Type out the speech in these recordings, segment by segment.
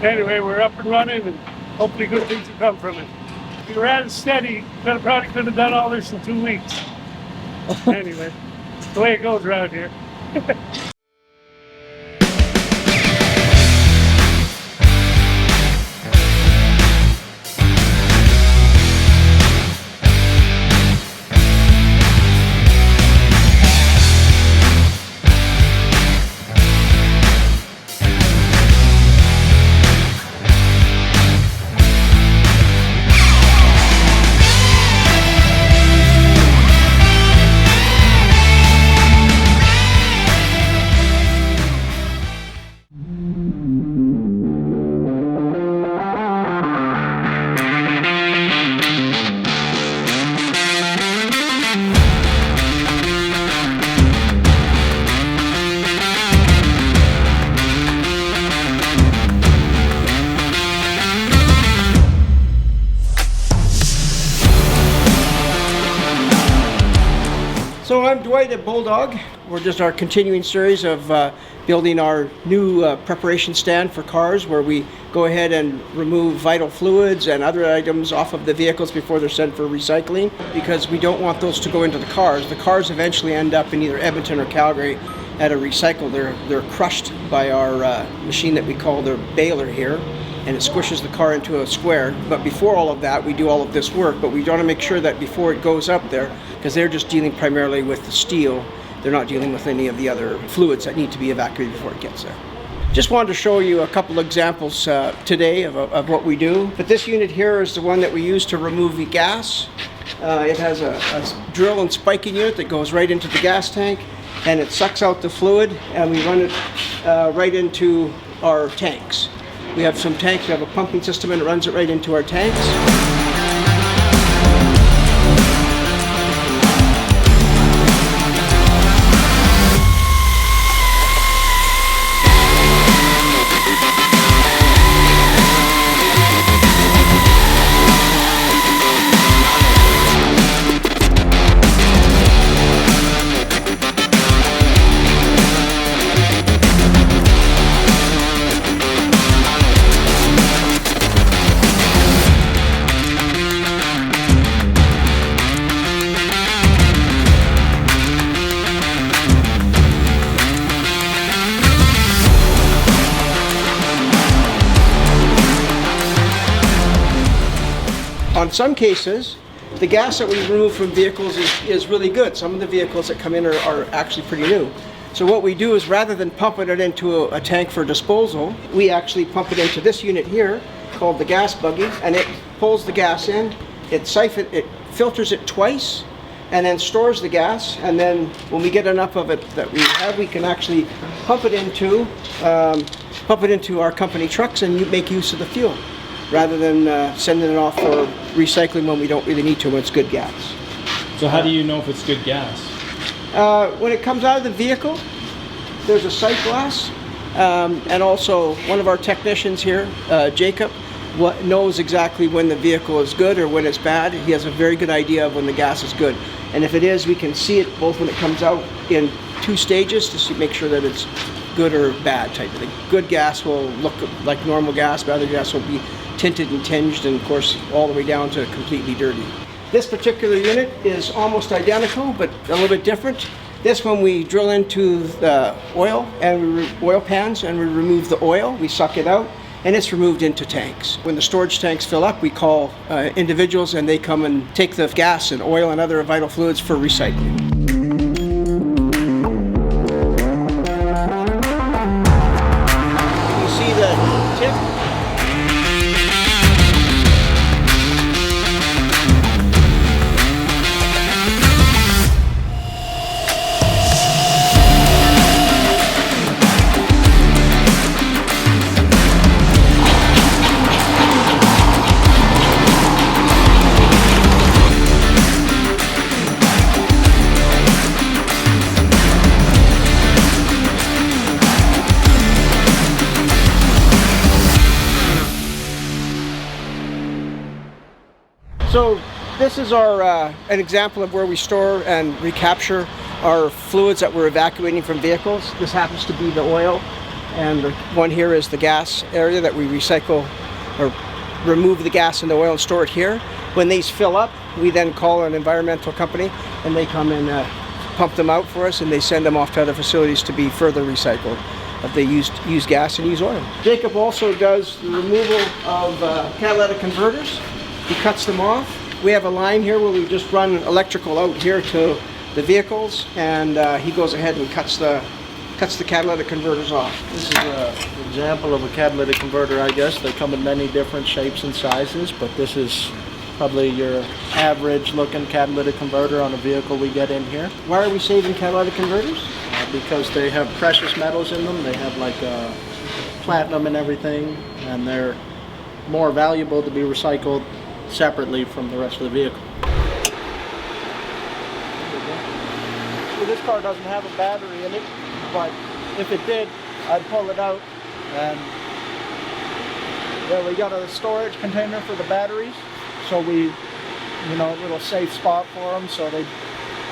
Anyway, we're up and running, and hopefully good things will come from it. If we ran steady, probably could have done all this in 2 weeks. Anyway, the way it goes around here. So I'm Dwight at Bulldog. We're just our continuing series of building our new preparation stand for cars, where we go ahead and remove vital fluids and other items off of the vehicles before they're sent for recycling, because we don't want those to go into the cars. The cars eventually end up in either Edmonton or Calgary at a recycle. They're crushed by our machine that we call the baler here, and it squishes the car into a square. But before all of that, we do all of this work, but we want to make sure that before it goes up there, because they're just dealing primarily with the steel, they're not dealing with any of the other fluids that need to be evacuated before it gets there. Just wanted to show you a couple examples today of what we do. But this unit here is the one that we use to remove the gas. It has a drill and spiking unit that goes right into the gas tank, and it sucks out the fluid, and we run it right into our tanks. We have some tanks, we have a pumping system, and it runs it right into our tanks. On some cases, the gas that we remove from vehicles is really good. Some of the vehicles that come in are actually pretty new. So what we do is, rather than pumping it into a tank for disposal, we actually pump it into this unit here called the gas buggy, and it pulls the gas in, it filters it twice, and then stores the gas. And then when we get enough of it that we have, we can actually pump it into our company trucks and make use of the fuel, rather than sending it off for recycling when we don't really need to, when it's good gas. So how do you know if it's good gas? When it comes out of the vehicle, there's a sight glass, and also one of our technicians here, Jacob, knows exactly when the vehicle is good or when it's bad. He has a very good idea of when the gas is good. And if it is, we can see it both when it comes out in 2 stages to make sure that it's good or bad type of thing. Good gas will look like normal gas, but other gas will be tinted and tinged, and of course all the way down to completely dirty. This particular unit is almost identical, but a little bit different. This one we drill into the oil pans, and we remove the oil, we suck it out, and it's removed into tanks. When the storage tanks fill up, we call individuals, and they come and take the gas and oil and other vital fluids for recycling. You see the tip? So this is an example of where we store and recapture our fluids that we're evacuating from vehicles. This happens to be the oil And the one here is the gas area that we recycle or remove the gas and the oil and store it here. When these fill up, we then call an environmental company and they come and pump them out for us, and they send them off to other facilities to be further recycled if they use gas and use oil. Jacob also does the removal of catalytic converters. He cuts them off. We have a line here where we just run electrical out here to the vehicles, and he goes ahead and cuts the catalytic converters off. This is an example of a catalytic converter, I guess. They come in many different shapes and sizes, but this is probably your average looking catalytic converter on a vehicle we get in here. Why are we saving catalytic converters? Because they have precious metals in them. They have like platinum and everything, and they're more valuable to be recycled separately from the rest of the vehicle. So this car doesn't have a battery in it, but if it did, I'd pull it out, and we got a storage container for the batteries, so we, a little safe spot for them so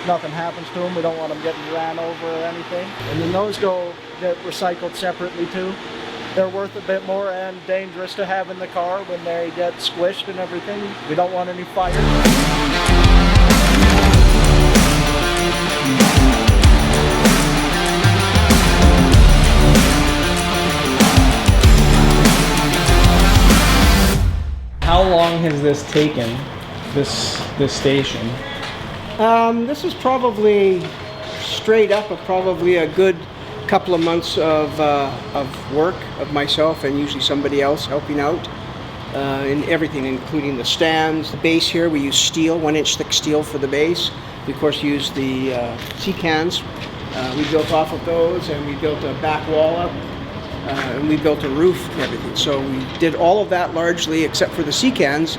nothing happens to them. We don't want them getting ran over or anything. And then those get recycled separately too. They're worth a bit more and dangerous to have in the car when they get squished and everything. We don't want any fire. How long has this taken, this station? This is probably straight up probably a good couple of months of work of myself and usually somebody else helping out in everything, including the stands, the base here. We use steel, 1-inch thick steel for the base. We of course use the sea cans. We built off of those, and we built a back wall up, and we built a roof and everything. So we did all of that largely, except for the sea cans,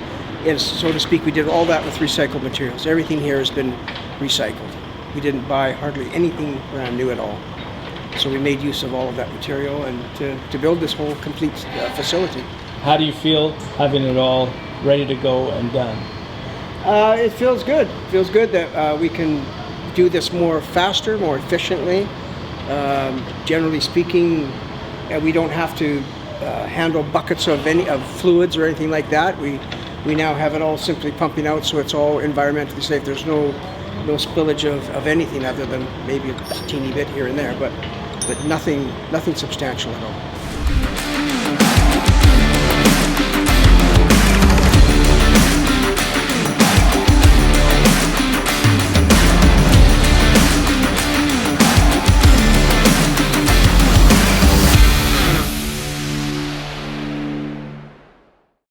so to speak. We did all that with recycled materials. Everything here has been recycled. We didn't buy hardly anything brand new at all. So we made use of all of that material and to build this whole complete facility. How do you feel having it all ready to go and done? It feels good. It feels good that we can do this more faster, more efficiently. Generally speaking, we don't have to handle buckets of fluids or anything like that. We now have it all simply pumping out, so it's all environmentally safe. There's no spillage of anything other than maybe a teeny bit here and there, but nothing substantial at all.